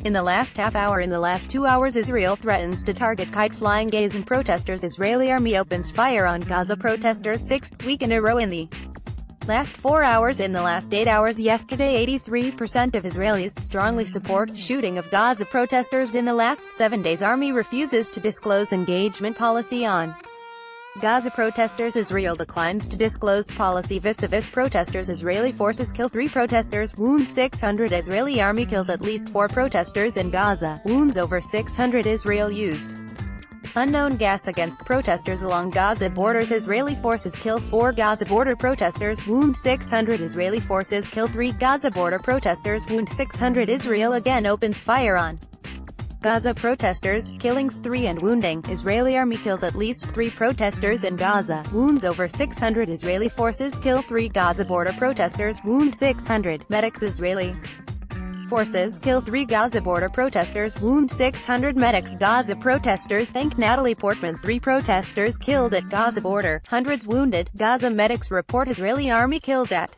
In the last half hour In the last 2 hours, Israel threatens to target kite-flying Gazan protesters. Israeli army opens fire on Gaza protesters 6th week in a row. In the last 4 hours In the last 8 hours yesterday, 83% of Israelis strongly support shooting of Gaza protesters. In the last 7 days, army refuses to disclose engagement policy on Gaza protesters. Israel declines to disclose policy vis-a-vis protesters. Israeli forces kill 3 protesters, wound 600. Israeli army kills at least 4 protesters in Gaza, wounds over 600. Israel used unknown gas against protesters along Gaza borders. Israeli forces kill 4 Gaza border protesters, wound 600. Israeli forces kill 3 Gaza border protesters, wound 600. Israel again opens fire on Gaza protesters, killings 3 and wounding. Israeli army kills at least 3 protesters in Gaza, wounds over 600. Israeli forces kill 3 Gaza border protesters, wound 600. Medics. Israeli forces kill 3 Gaza border protesters, wound 600. Medics. Gaza protesters thank Natalie Portman. 3 protesters killed at Gaza border, hundreds wounded. Gaza medics report Israeli army kills at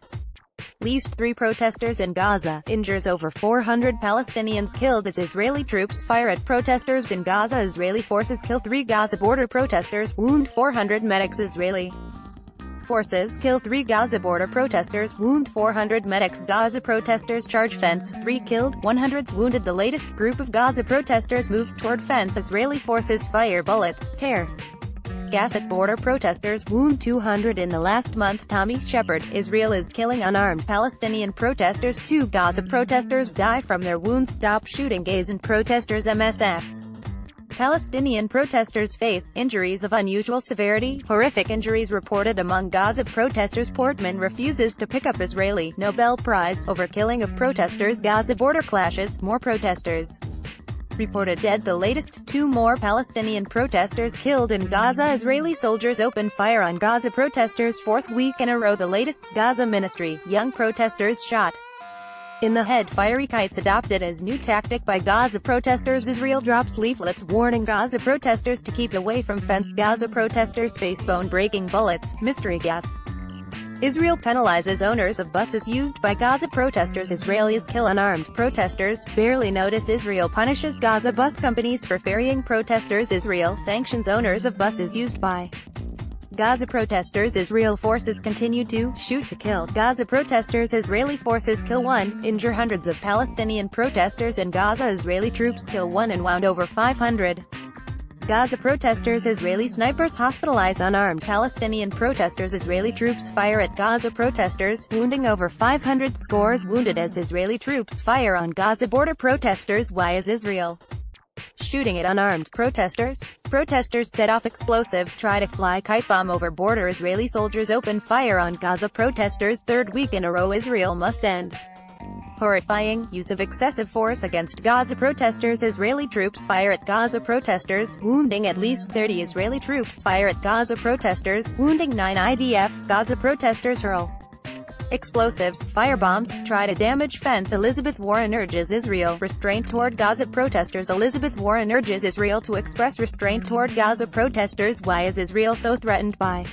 least 3 protesters in Gaza, injures over 400. Palestinians killed as Israeli troops fire at protesters in Gaza. Israeli forces kill 3 Gaza border protesters, wound 400. Medics. Israeli forces kill 3 Gaza border protesters, wound 400. Medics. Gaza protesters charge fence, 3 killed, 100s wounded. The latest group of Gaza protesters moves toward fence. Israeli forces fire bullets, tear gas at border protesters, wound 200. In the last month, Tommy Shepard, Israel is killing unarmed Palestinian protesters. 2 Gaza protesters die from their wounds. Stop shooting Gazan protesters. MSF. Palestinian protesters face injuries of unusual severity. Horrific injuries reported among Gaza protesters. Portman refuses to pick up Israeli Nobel Prize over killing of protesters. Gaza border clashes, more protesters reported dead. The latest, 2 more Palestinian protesters killed in Gaza. Israeli soldiers open fire on Gaza protesters 4th week in a row. The latest, Gaza ministry, young protesters shot in the head. Fiery kites adopted as new tactic by Gaza protesters. Israel drops leaflets warning Gaza protesters to keep away from fence. Gaza protesters face bone-breaking bullets, mystery gas. Israel penalizes owners of buses used by Gaza protesters. Israelis kill unarmed protesters, barely notice. Israel punishes Gaza bus companies for ferrying protesters. Israel sanctions owners of buses used by Gaza protesters. Israel forces continue to shoot to kill Gaza protesters. Israeli forces kill 1, injure hundreds of Palestinian protesters in Gaza. Israeli troops kill 1 and wound over 500. Gaza protesters. Israeli snipers hospitalize unarmed Palestinian protesters. Israeli troops fire at Gaza protesters, wounding over 500. Scores wounded as Israeli troops fire on Gaza border protesters. Why is Israel shooting at unarmed protesters? Protesters set off explosive, try to fly kite bomb over border. Israeli soldiers open fire on Gaza protesters 3rd week in a row. Israel must end horrifying use of excessive force against Gaza protesters. Israeli troops fire at Gaza protesters, wounding at least 30. Israeli troops fire at Gaza protesters, wounding 9. IDF. Gaza protesters hurl explosives, firebombs, try to damage fence. Elizabeth Warren urges Israel restraint toward Gaza protesters. Elizabeth Warren urges Israel to express restraint toward Gaza protesters. Why is Israel so threatened by